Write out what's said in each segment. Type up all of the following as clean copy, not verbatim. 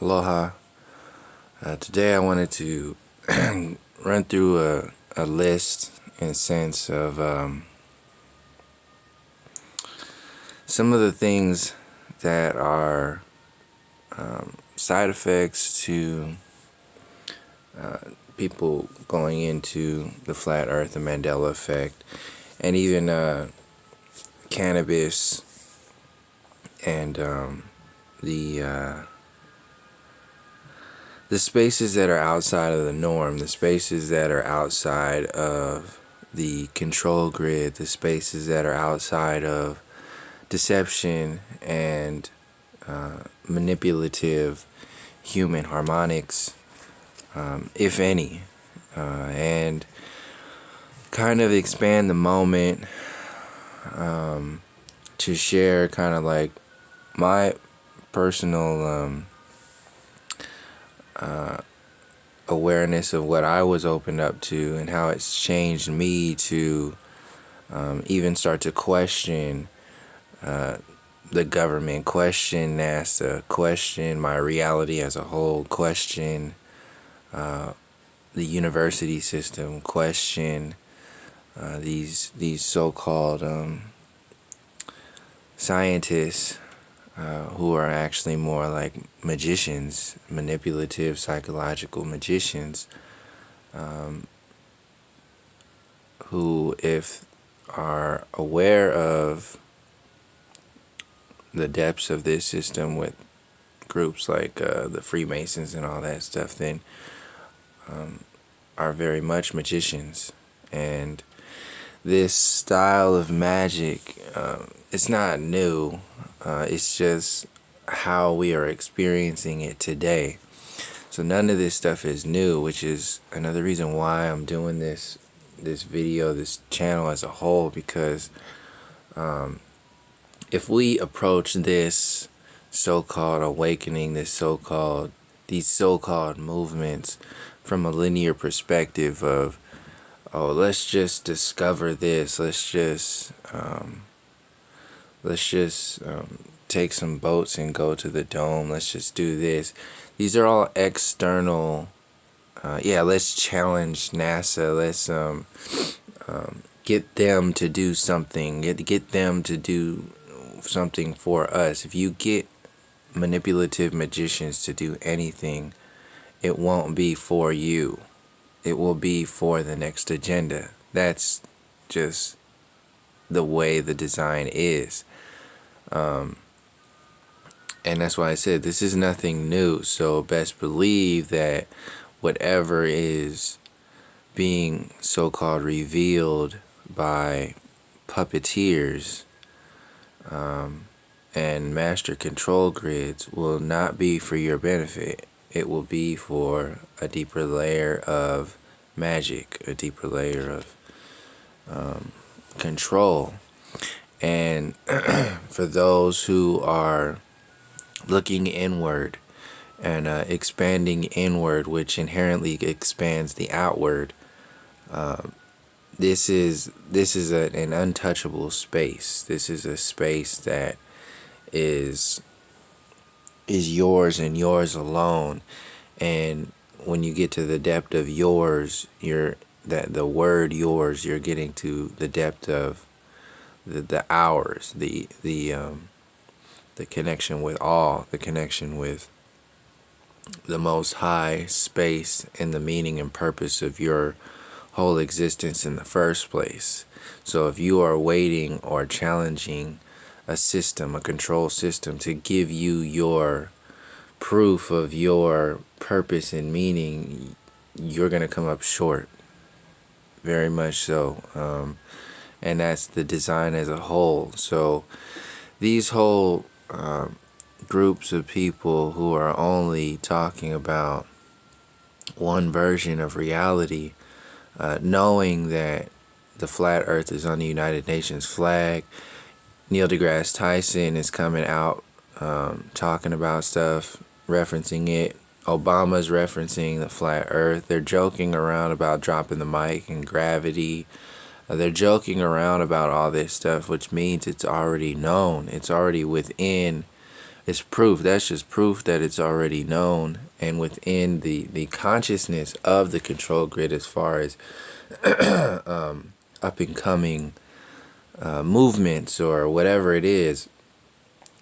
Aloha. Today I wanted to run through a list in a sense of some of the things that are side effects to people going into the flat earth, the Mandela effect, and even cannabis and the spaces that are outside of the norm, the spaces that are outside of the control grid, the spaces that are outside of deception and manipulative human harmonics, if any, and kind of expand the moment to share kind of like my personal awareness of what I was opened up to and how it's changed me to even start to question the government, question NASA, question my reality as a whole, question the university system, question these so-called scientists who are actually more like magicians, manipulative psychological magicians, who, if are aware of the depths of this system with groups like the Freemasons and all that stuff, then are very much magicians. And this style of magic, it's not new. It's just how we are experiencing it today. So none of this stuff is new, which is another reason why I'm doing this video, this channel as a whole, because if we approach this so-called awakening, these so-called movements from a linear perspective of, oh, let's just discover this, let's just take some boats and go to the dome, let's just do this. These are all external, let's challenge NASA, let's get them to do something, get them to do something for us. If you get manipulative magicians to do anything, it won't be for you. It will be for the next agenda. That's just the way the design is. And that's why I said this is nothing new. So best believe that whatever is being so-called revealed by puppeteers and master control grids will not be for your benefit. It will be for a deeper layer of magic, a deeper layer of control. And for those who are looking inward and expanding inward, which inherently expands the outward, this is an untouchable space. This is a space that is yours and yours alone. And when you get to the depth of yours, the word yours, you're getting to the depth of the ours, the connection with all, the connection with the most high space and the meaning and purpose of your whole existence in the first place. So if you are waiting or challenging a system, a control system, to give you your proof of your purpose and meaning, you're going to come up short. Very much so. And that's the design as a whole. So these whole groups of people who are only talking about one version of reality, knowing that the flat earth is on the United Nations flag, Neil deGrasse Tyson is coming out talking about stuff, referencing it. Obama's referencing the flat earth. They're joking around about dropping the mic and gravity. They're joking around about all this stuff, which means it's already known. It's already within It's proof. That's just proof that it's already known. And within the consciousness of the control grid, as far as up and coming movements or whatever it is.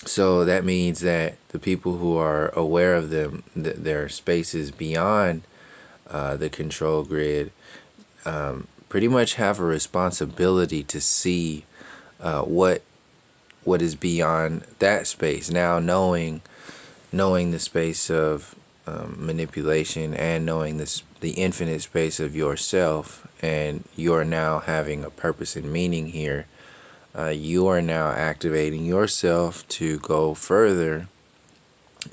So that means that the people who are aware of them, their spaces beyond the control grid, pretty much have a responsibility to see what is beyond that space. Now, knowing the space of manipulation, and knowing the infinite space of yourself, and you're now having a purpose and meaning here. You are now activating yourself to go further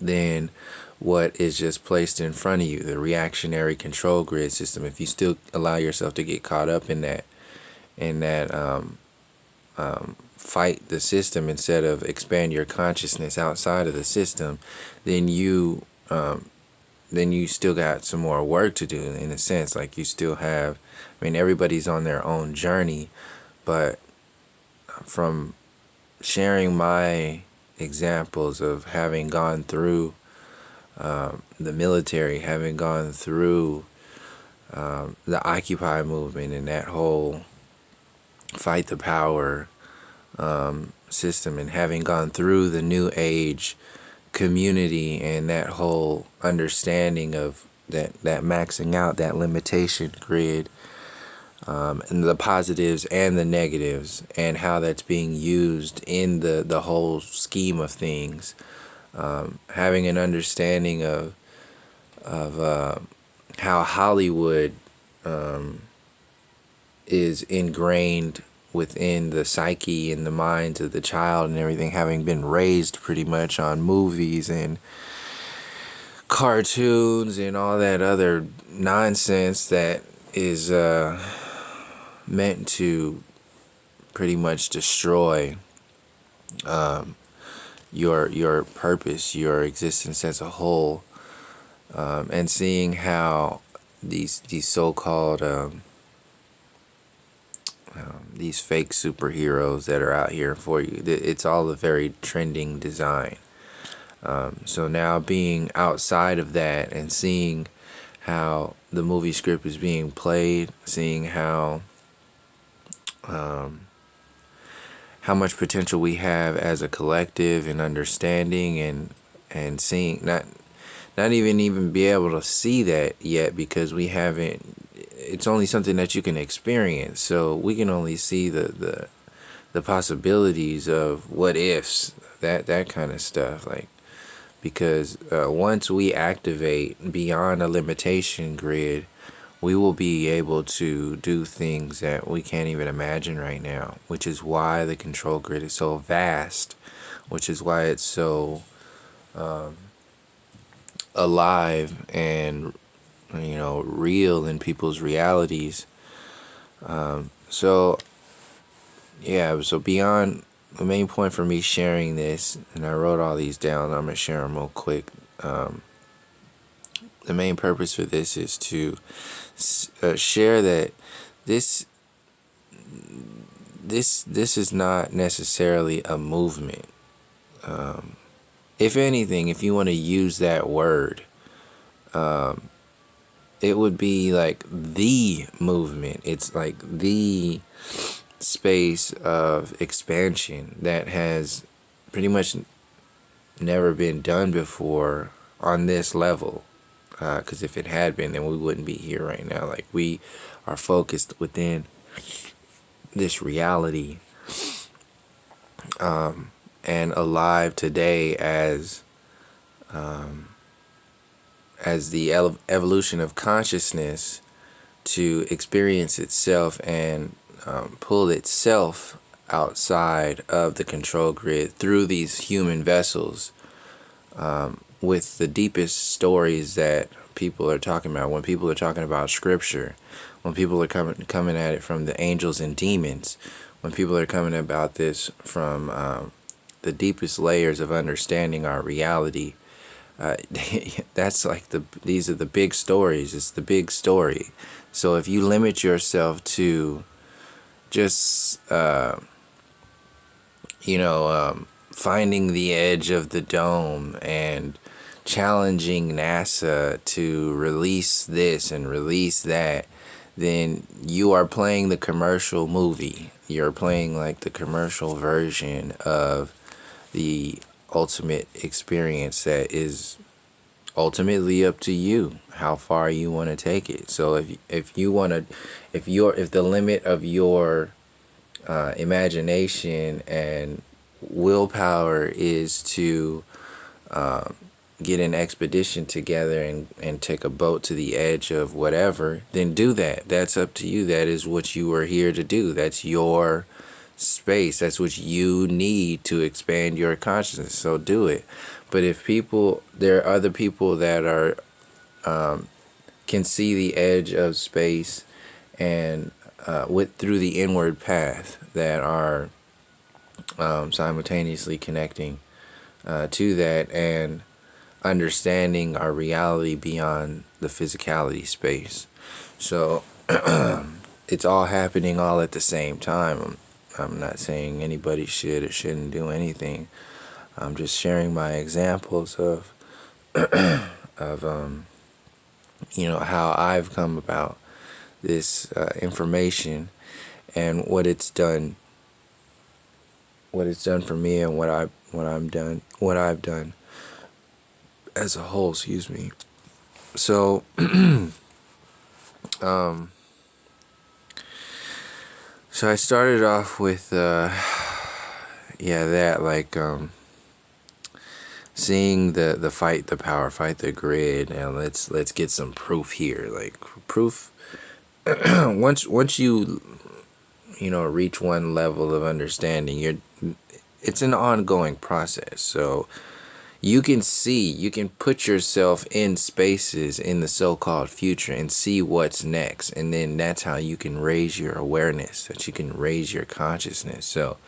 than what is just placed in front of you, the reactionary control grid system. If you still allow yourself to get caught up in that fight the system instead of expand your consciousness outside of the system, then you still got some more work to do, in a sense. Like, you still have, I mean, everybody's on their own journey, but from sharing my examples of having gone through the military, having gone through the Occupy movement and that whole fight the power system, and having gone through the New Age community and that whole understanding of that maxing out, that limitation grid, and the positives and the negatives, and how that's being used in the whole scheme of things. Having an understanding of how Hollywood is ingrained within the psyche and the minds of the child and everything, having been raised pretty much on movies and cartoons and all that other nonsense that is meant to pretty much destroy your purpose, your existence as a whole, and seeing how these so-called these fake superheroes that are out here for you, it's all a very trending design. So now being outside of that and seeing how the movie script is being played, seeing how much potential we have as a collective, and understanding, and seeing, not even be able to see that yet, because we haven't, it's only something that you can experience, so we can only see the possibilities of what ifs, that kind of stuff, like, because once we activate beyond a limitation grid, we will be able to do things that we can't even imagine right now, which is why the control grid is so vast, which is why it's so alive and, real in people's realities. So beyond the main point for me sharing this, and I wrote all these down, I'm going to share them real quick. The main purpose for this is to share that this is not necessarily a movement. If anything, if you want to use that word, it would be like the movement. It's like the space of expansion that has pretty much never been done before on this level. Because if it had been, then we wouldn't be here right now. Like, we are focused within this reality, and alive today as the evolution of consciousness to experience itself and pull itself outside of the control grid through these human vessels, with the deepest stories that people are talking about. When people are talking about scripture, when people are coming at it from the angels and demons, when people are coming about this from the deepest layers of understanding our reality, that's like these are the big stories. It's the big story. So if you limit yourself to just finding the edge of the dome and challenging NASA to release this and release that, then you are playing the commercial movie. You're playing like the commercial version of the ultimate experience that is ultimately up to you how far you want to take it. So if you want to, if the limit of your imagination and willpower is to get an expedition together and take a boat to the edge of whatever, then do that. That's up to you. That is what you are here to do. That's your space. That's what you need to expand your consciousness. So do it. But if there are other people that are can see the edge of space and through the inward path, that are simultaneously connecting to that and understanding our reality beyond the physicality space. So it's all happening all at the same time. I'm not saying anybody should or shouldn't do anything. I'm just sharing my examples of how I've come about this information and what it's done for me and what I've done as a whole, excuse me. So so I started off with seeing the fight the power, fight the grid, and let's get some proof here. Like proof once you reach one level of understanding, it's an ongoing process. So you can put yourself in spaces in the so-called future and see what's next, and then that's how you can raise your awareness, that you can raise your consciousness. So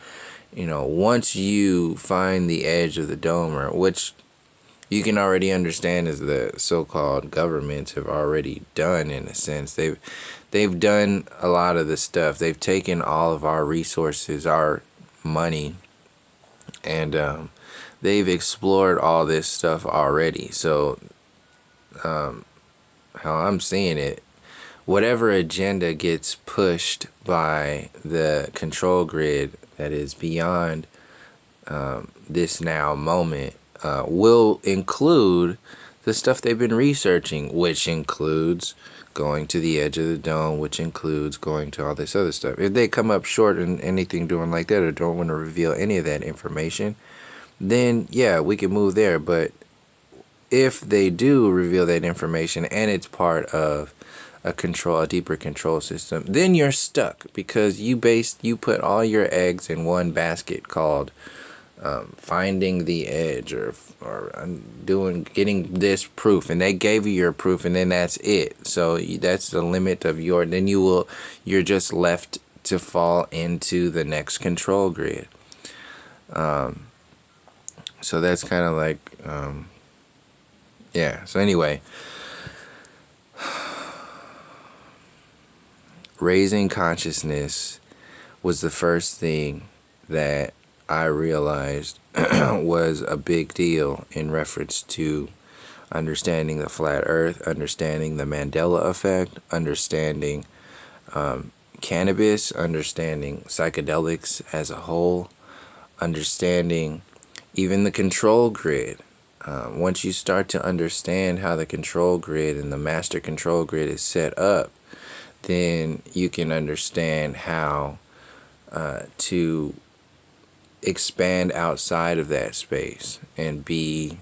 once you find the edge of the dome, or which you can already understand as the so-called governments have already done, in a sense, they've done a lot of the stuff. They've taken all of our resources, our money, and they've explored all this stuff already. So how I'm seeing it, whatever agenda gets pushed by the control grid that is beyond this now moment will include the stuff they've been researching, which includes going to the edge of the dome, which includes going to all this other stuff. If they come up short in anything doing like that, or don't want to reveal any of that information, then yeah, we can move there. But if they do reveal that information and it's part of a deeper control system, then you're stuck, because you put all your eggs in one basket called finding the edge, or getting this proof, and they gave you your proof, and then that's it. So that's the limit of then you're just left to fall into the next control grid. So that's kind of like so anyway, raising consciousness was the first thing that I realized was a big deal in reference to understanding the flat earth, understanding the Mandela effect, understanding cannabis, understanding psychedelics as a whole, understanding even the control grid. Once you start to understand how the control grid and the master control grid is set up, then you can understand how to expand outside of that space and be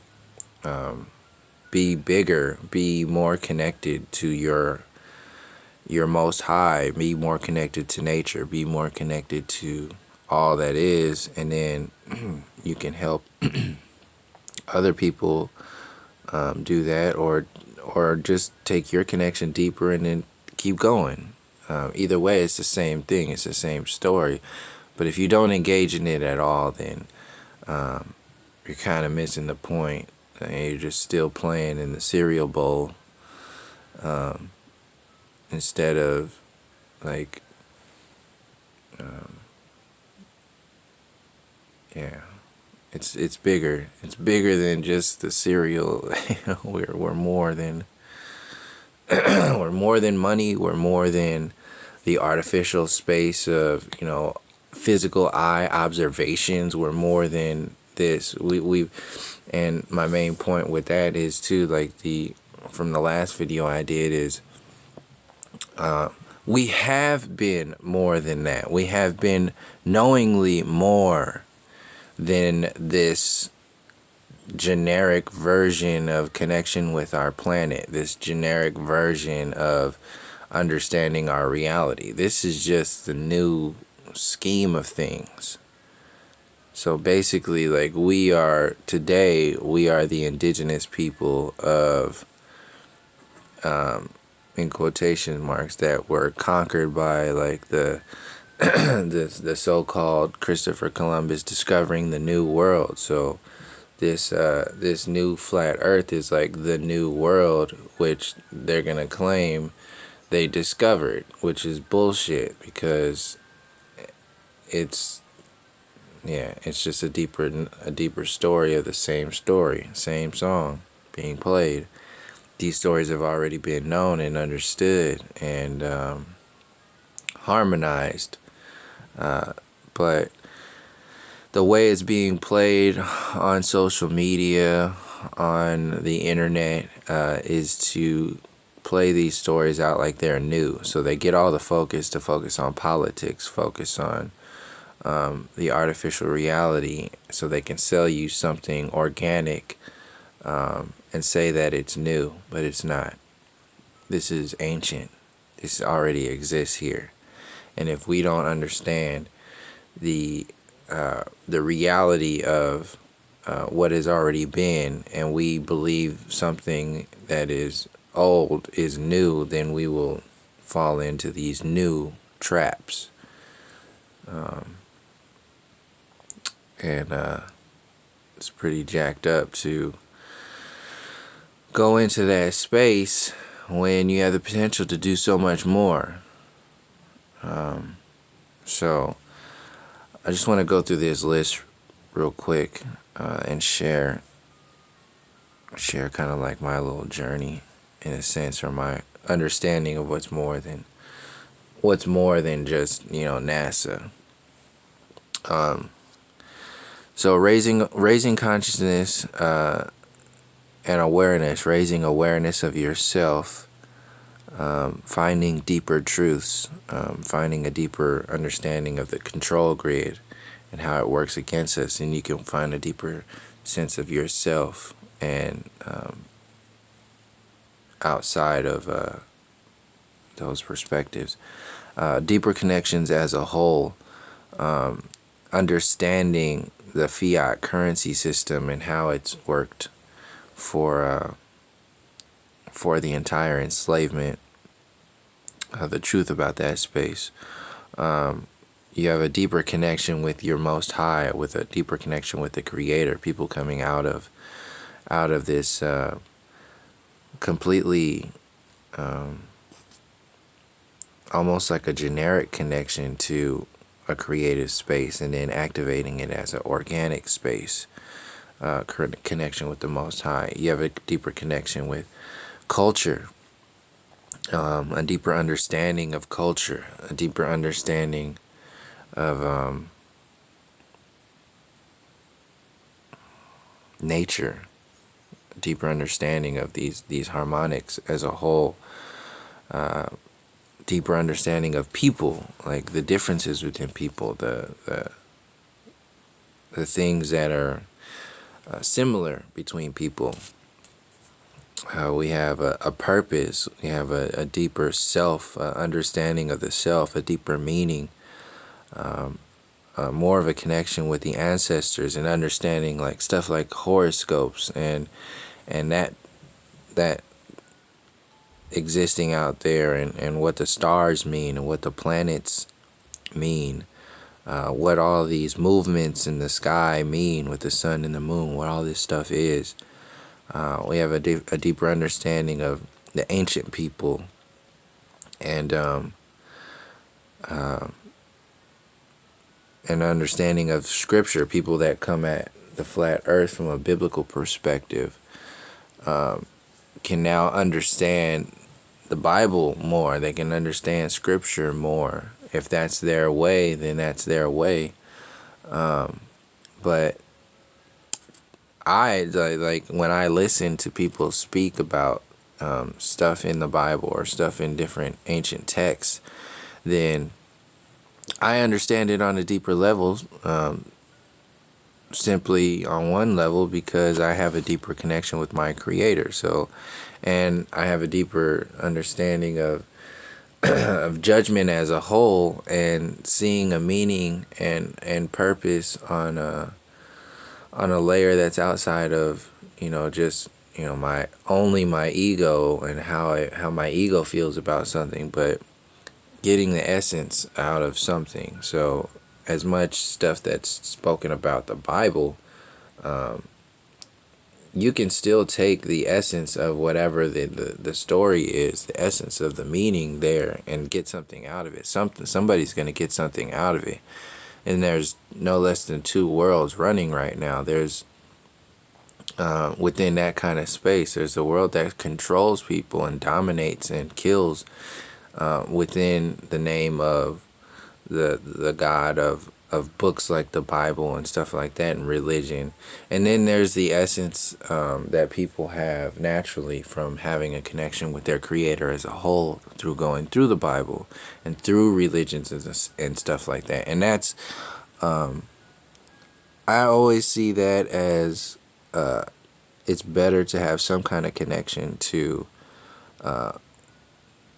bigger, be more connected to your most high, be more connected to nature, be more connected to all that is, and then you can help other people do that, or just take your connection deeper and then keep going. Either way, it's the same thing, it's the same story. But if you don't engage in it at all, then you're kind of missing the point. You're just still playing in the cereal bowl instead of like It's bigger. It's bigger than just the cereal. We're more than we're more than money. We're more than the artificial space of, physical eye observations. We're more than this. And my main point with that is too, like from the last video I did, is we have been more than that. We have been knowingly more than this generic version of connection with our planet, this generic version of understanding our reality. This is just the new scheme of things. So basically, like, we are the indigenous people of, in quotation marks, that were conquered by, like, the the so-called Christopher Columbus discovering the new world. So this new flat earth is like the new world, which they're gonna claim they discovered, which is bullshit, because it's just a deeper story of the same story, same song being played. These stories have already been known and understood and harmonized, but the way it's being played on social media, on the internet, is to play these stories out like they're new. So they get all the focus on politics, focus on the artificial reality, so they can sell you something organic and say that it's new, but it's not. This is ancient. This already exists here. And if we don't understand the reality of what has already been, and we believe something that is old is new, then we will fall into these new traps. And it's pretty jacked up to go into that space when you have the potential to do so much more. So I just want to go through this list real quick and share kind of like my little journey, in a sense, or my understanding of what's more than just, NASA. So raising consciousness and awareness, raising awareness of yourself, finding deeper truths, finding a deeper understanding of the control grid and how it works against us, and you can find a deeper sense of yourself and outside of those perspectives. Deeper connections as a whole, understanding the fiat currency system and how it's worked for the entire enslavement, the truth about that space. You have a deeper connection with your Most High, with a deeper connection with the Creator. People coming out of this completely almost like a generic connection to a creative space, and then activating it as an organic space, connection with the Most High. You have a deeper connection with culture, a deeper understanding of culture, a deeper understanding of nature, a deeper understanding of these harmonics as a whole, deeper understanding of people, like the differences within people, the things that are similar between people. We have a purpose, we have a deeper self, understanding of the self, a deeper meaning, more of a connection with the ancestors, and understanding like stuff like horoscopes and that existing out there, and what the stars mean and what the planets mean, what all these movements in the sky mean with the sun and the moon, what all this stuff is. We have a deeper understanding of the ancient people, and an understanding of scripture, people that come at the flat earth from a biblical perspective can now understand the Bible more. They can understand Scripture more. If that's their way, then that's their way. But I like when I listen to people speak about stuff in the Bible or stuff in different ancient texts, then I understand it on a deeper level, simply on one level because I have a deeper connection with my Creator. So, and I have a deeper understanding of of judgment as a whole, and seeing a meaning and purpose on a layer that's outside of just my ego and how my ego feels about something, but getting the essence out of something. So as much stuff that's spoken about the Bible, you can still take the essence of whatever the story is, the essence of the meaning there, and get something out of it. Somebody's going to get something out of it. And there's no less than two worlds running right now. There's within that kind of space, there's a world that controls people and dominates and kills within the name of the God of books like the Bible and stuff like that, and religion. And then there's the essence that people have naturally from having a connection with their Creator as a whole through going through the Bible and through religions and stuff like that. And that's I always see that as it's better to have some kind of connection to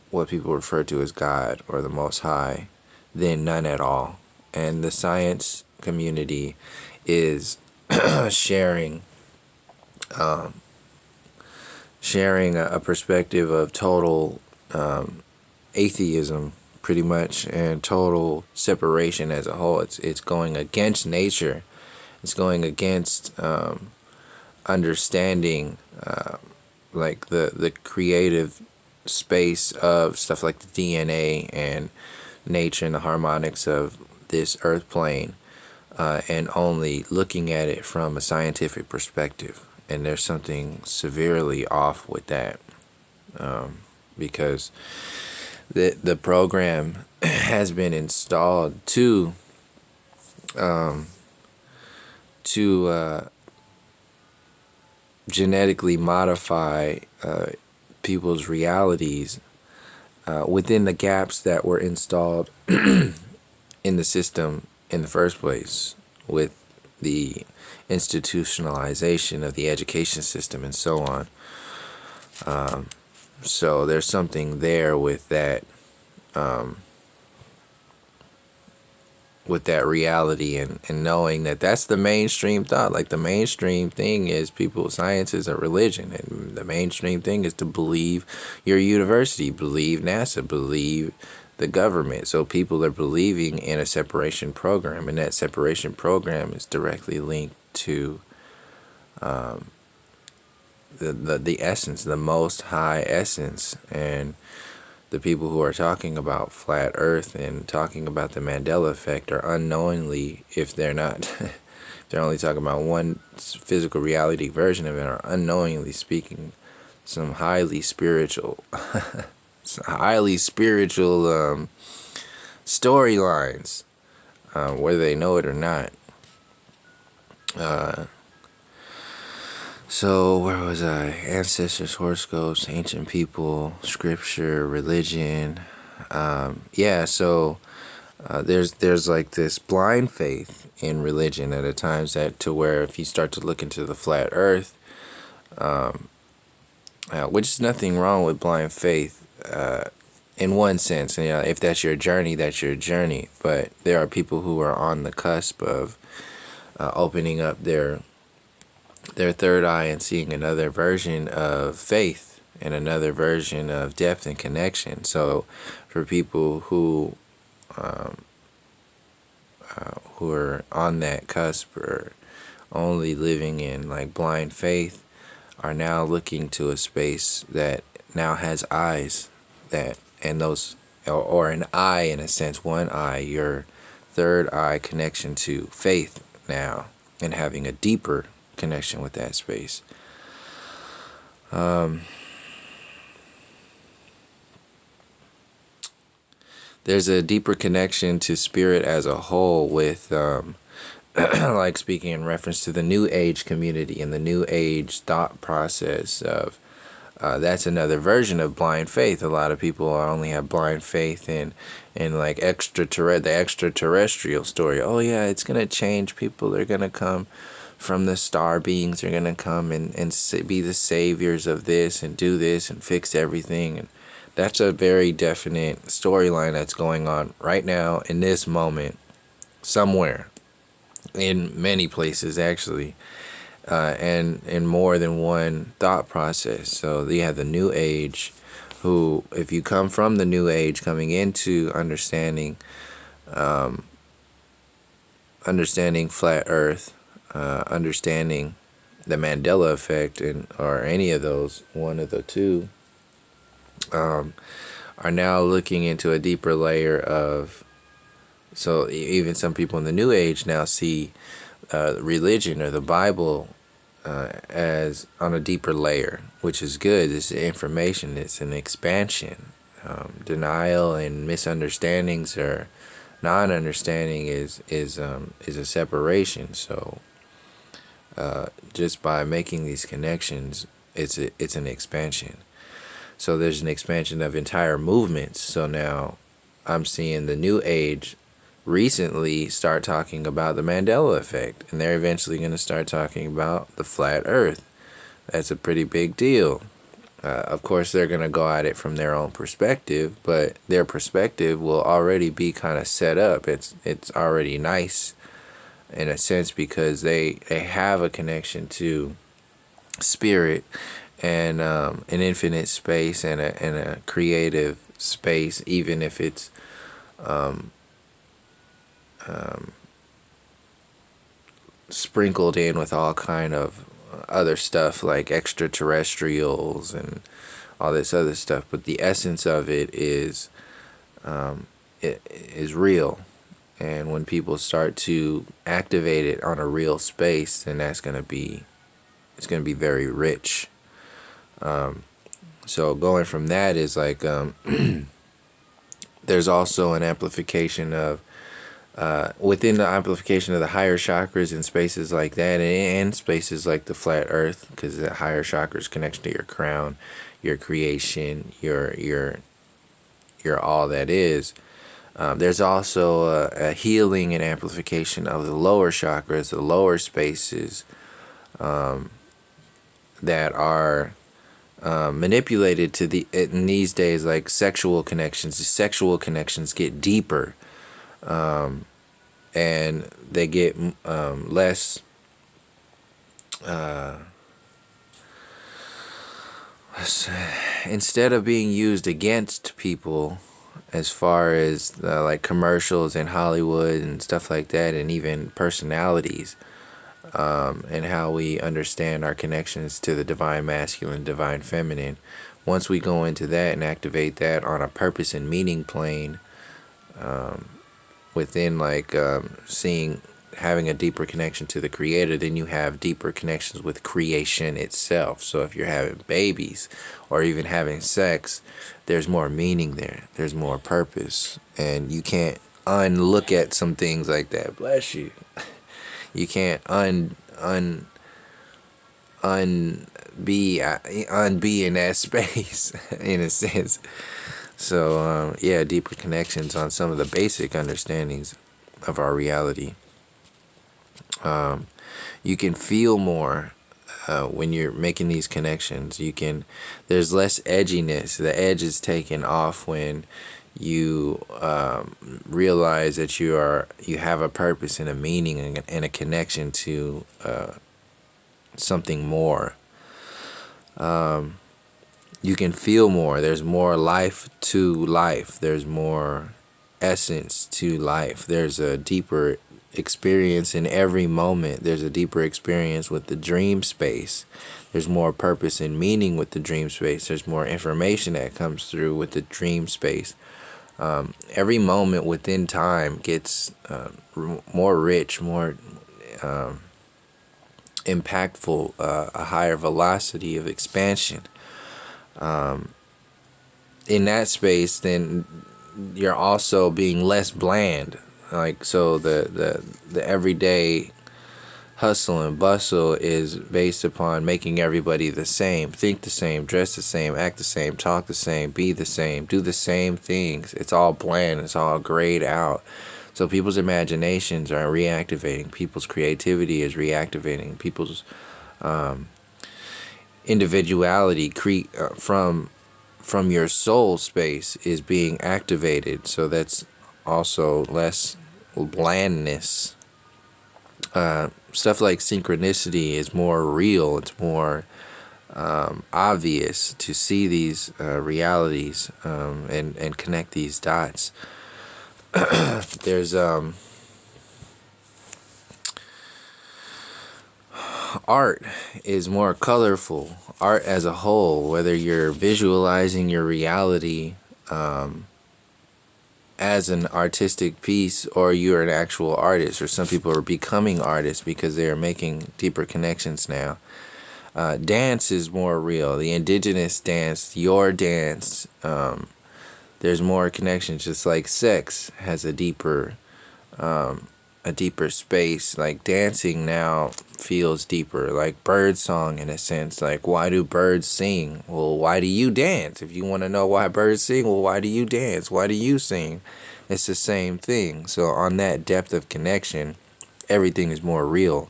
what people refer to as God or the Most High than none at all. And the science community is sharing a perspective of total atheism, pretty much, and total separation as a whole. It's going against nature. It's going against understanding like the creative space of stuff like the DNA and nature and the harmonics of this earth plane, and only looking at it from a scientific perspective. And there's something severely off with that, because the program has been installed to genetically modify people's realities within the gaps that were installed in the system in the first place, with the institutionalization of the education system and so on. So there's something there with that reality, and knowing that that's the mainstream thought. Like, the mainstream thing is science is a religion, and the mainstream thing is to believe your university, believe NASA, believe the government. So people are believing in a separation program, and that separation program is directly linked to the essence, the Most High essence. And the people who are talking about flat earth and talking about the Mandela effect are unknowingly, if they're not if they're only talking about one physical reality version of it, are unknowingly speaking some highly spiritual storylines, whether they know it or not. So where was I? Ancestors, horoscopes, ancient people, scripture, religion. So there's like this blind faith in religion at times, that to where if you start to look into the flat earth, which is nothing wrong with blind faith, in one sense. If that's your journey, that's your journey. But there are people who are on the cusp of opening up their third eye and seeing another version of faith and another version of depth and connection. So for people who are on that cusp, or only living in like blind faith, are now looking to a space that now has eyes, and those, or an eye, in a sense, one eye, your third eye connection to faith now. and having a deeper connection with that space. There's a deeper connection to spirit as a whole with like speaking in reference to the New Age community and the New Age thought process of that's another version of blind faith. A lot of people only have blind faith in like the extraterrestrial story. Oh yeah, it's gonna change people. They're gonna come from the star beings. They're gonna come and be the saviors of this and do this and fix everything. And that's a very definite storyline that's going on right now in this moment somewhere, in many places actually, and in more than one thought process. So you have the New Age, who, if you come from the New Age, coming into understanding flat Earth, understanding the Mandela effect, or any of those, one of the two, are now looking into a deeper layer of. So even some people in the New Age now see religion or the Bible as on a deeper layer, which is good. It's information. It's an expansion. Denial and misunderstandings or non-understanding is a separation. So just by making these connections, it's an expansion. So there's an expansion of entire movements. So now I'm seeing the New Age recently start talking about the Mandela effect, and they're eventually going to start talking about the flat Earth. That's a pretty big deal. Of course, they're going to go at it from their own perspective, but their perspective will already be kind of set up. It's already nice in a sense, because they have a connection to spirit and an infinite space and a creative space, even if it's sprinkled in with all kind of other stuff like extraterrestrials and all this other stuff. But the essence of it is real. And when people start to activate it on a real space, then it's going to be very rich. So going from that is like there's also an amplification of within the amplification of the higher chakras in spaces like that, and spaces like the flat Earth, because the higher chakras connection to your crown, your creation, your all that is. There's also a healing and amplification of the lower chakras, the lower spaces that are manipulated in these days, like sexual connections. The sexual connections get deeper, and they get less instead of being used against people, as far as like commercials in Hollywood and stuff like that, and even personalities, and how we understand our connections to the divine masculine, divine feminine. Once we go into that and activate that on a purpose and meaning plane, within like having a deeper connection to the creator, then you have deeper connections with creation itself. So if you're having babies or even having sex, there's more meaning there. There's more purpose. And you can't unlook at some things like that. Bless you. You can't unbe in that space in a sense. So yeah, deeper connections on some of the basic understandings of our reality. You can feel more when you're making these connections. There's less edginess. The edge is taken off when you realize that you have a purpose and a meaning and a connection to something more. You can feel more. There's more life to life. There's more essence to life. There's a deeper experience in every moment. There's a deeper experience with the dream space. There's more purpose and meaning with the dream space. There's more information that comes through with the dream space. Every moment within time gets more rich, more impactful, a higher velocity of expansion. In that space, then you're also being less bland. Like, so the everyday hustle and bustle is based upon making everybody the same, think the same, dress the same, act the same, talk the same, be the same, do the same things. It's all bland, it's all grayed out. So people's imaginations are reactivating, people's creativity is reactivating, people's individuality from your soul space is being activated. So that's also less blandness. Stuff like synchronicity is more real. It's more obvious to see these realities and connect these dots. There's art is more colorful. Art as a whole, whether you're visualizing your reality as an artistic piece or you're an actual artist, or some people are becoming artists because they are making deeper connections now. Dance is more real. The indigenous dance, your dance, there's more connections. Just like sex has a deeper space. Like dancing now feels deeper, like bird song in a sense. Like, why do birds sing? Well, why do you dance? If you want to know why birds sing, well, why do you dance? Why do you sing? It's the same thing. So on that depth of connection, everything is more real.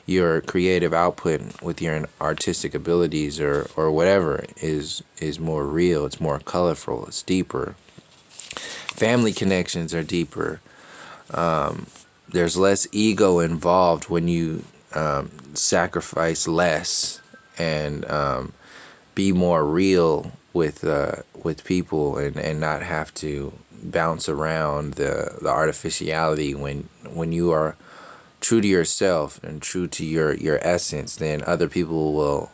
Your creative output with your artistic abilities or whatever is more real. It's more colorful. It's deeper. Family connections are deeper. There's less ego involved when you sacrifice less and be more real with people and not have to bounce around the artificiality. When you are true to yourself and true to your essence, then other people will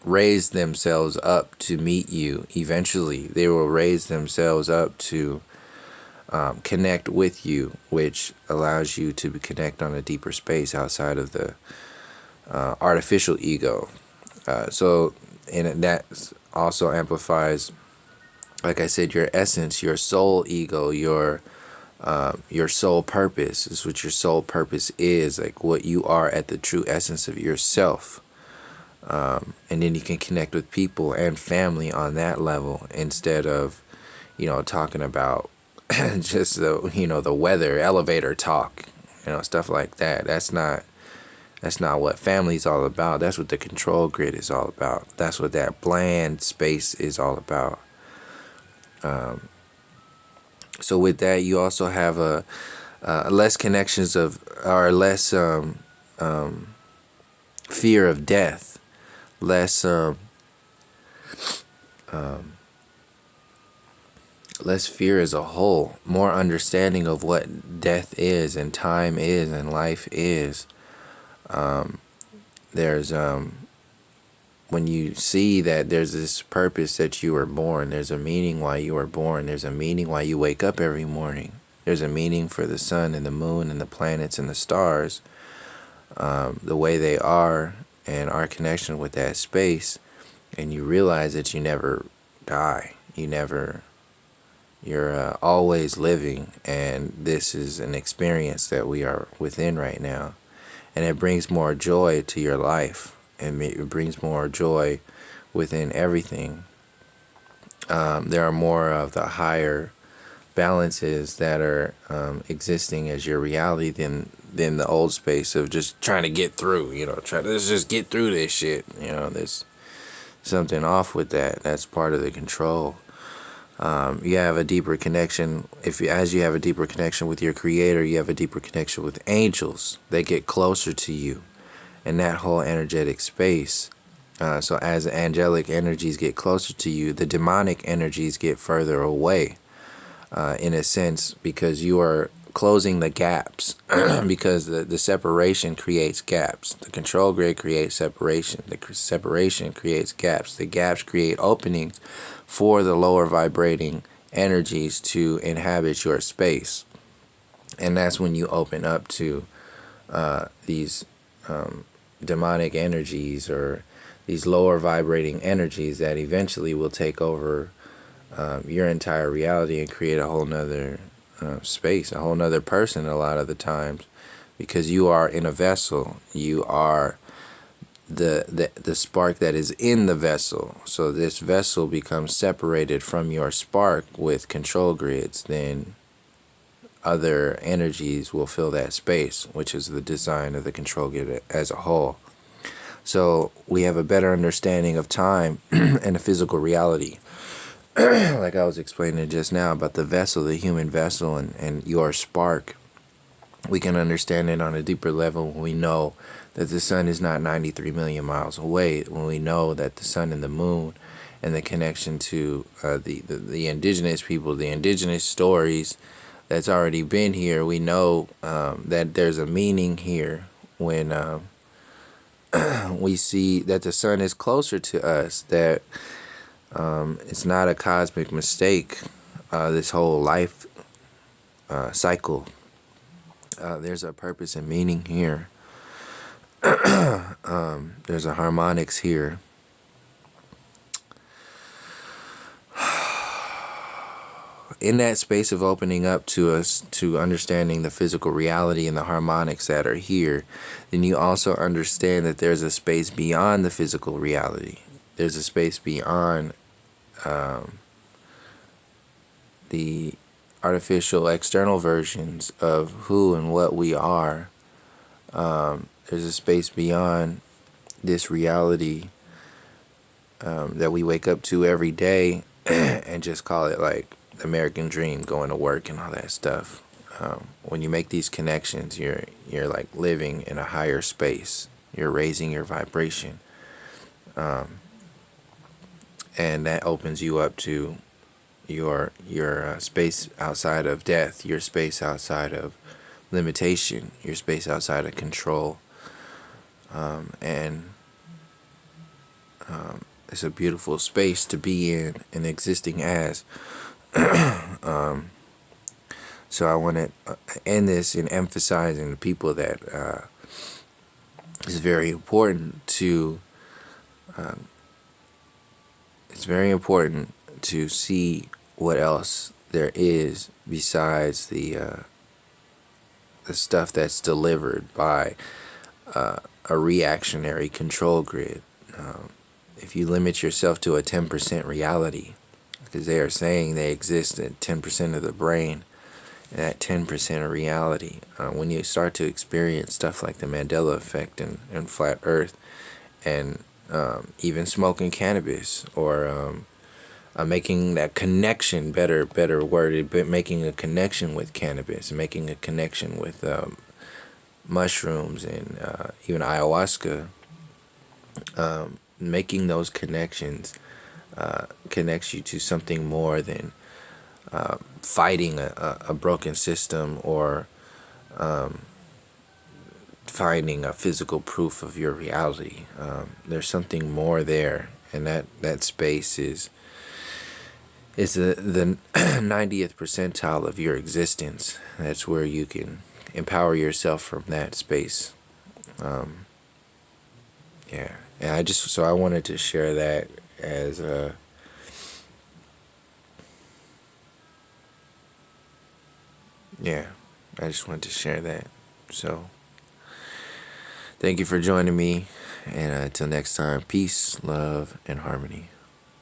raise themselves up to meet you. Eventually they will raise themselves up to connect with you, which allows you to connect on a deeper space outside of the artificial ego. And that also amplifies, like I said, your essence, your soul ego, your soul purpose is what your soul purpose is, like what you are at the true essence of yourself. And then you can connect with people and family on that level instead of, talking about just the weather, elevator talk, stuff like that. That's not what family's all about. That's what the control grid is all about. That's what that bland space is all about. So with that, you also have a less connections or less fear of death, less less fear as a whole, more understanding of what death is and time is and life is. There's when you see that there's this purpose that you were born, there's a meaning why you were born, there's a meaning why you wake up every morning, there's a meaning for the sun and the moon and the planets and the stars, the way they are and our connection with that space, and you realize that you never die, you're always living, and this is an experience that we are within right now, and it brings more joy to your life. It brings more joy within everything. There are more of the higher balances that are existing as your reality than the old space of just trying to get through. Let's just get through this shit. There's something off with that. That's part of the control. You have a deeper connection. As you have a deeper connection with your creator, you have a deeper connection with angels. They get closer to you in that whole energetic space. So as angelic energies get closer to you, the demonic energies get further away, in a sense, because you are closing the gaps, because the separation creates gaps. The control grid creates separation. The separation creates gaps. The gaps create openings for the lower vibrating energies to inhabit your space. And that's when you open up to these demonic energies or these lower vibrating energies that eventually will take over your entire reality and create a whole nother space, a whole nother person a lot of the times, because you are in a vessel. You are the spark that is in the vessel. So this vessel becomes separated from your spark with control grids, then other energies will fill that space, which is the design of the control grid as a whole. So we have a better understanding of time and the physical reality. Like I was explaining just now about the vessel, the human vessel, and your spark. We can understand it on a deeper level when we know that the sun is not 93 million miles away, when we know that the sun and the moon and the connection to the indigenous people, the indigenous stories that's already been here. We know that there's a meaning here when we see that the sun is closer to us, that it's not a cosmic mistake, this whole life cycle. There's a purpose and meaning here. There's a harmonics here. In that space of opening up to us, to understanding the physical reality and the harmonics that are here, then you also understand that there's a space beyond the physical reality. There's a space beyond the artificial external versions of who and what we are. There's a space beyond this reality that we wake up to every day and just call it like the American dream, going to work and all that stuff. When you make these connections, you're like living in a higher space. You're raising your vibration, and that opens you up to your space outside of death, your space outside of limitation, your space outside of control, and it's a beautiful space to be in and existing as. So I want to end this in emphasizing the people that it's very important to see what else there is besides the stuff that's delivered by a reactionary control grid. If you limit yourself to a 10% reality, because they are saying they exist at 10% of the brain, and that 10% of reality, when you start to experience stuff like the Mandela effect and flat earth, and even smoking cannabis, or making that connection, better worded, but making a connection with cannabis, making a connection with mushrooms and even ayahuasca, making those connections connects you to something more than fighting a broken system, or finding a physical proof of your reality. There's something more there, and that space is the 90th percentile of your existence. That's where you can empower yourself from that space. Yeah, and I wanted to share that as a I just wanted to share that. So thank you for joining me, and until next time, peace, love, and harmony.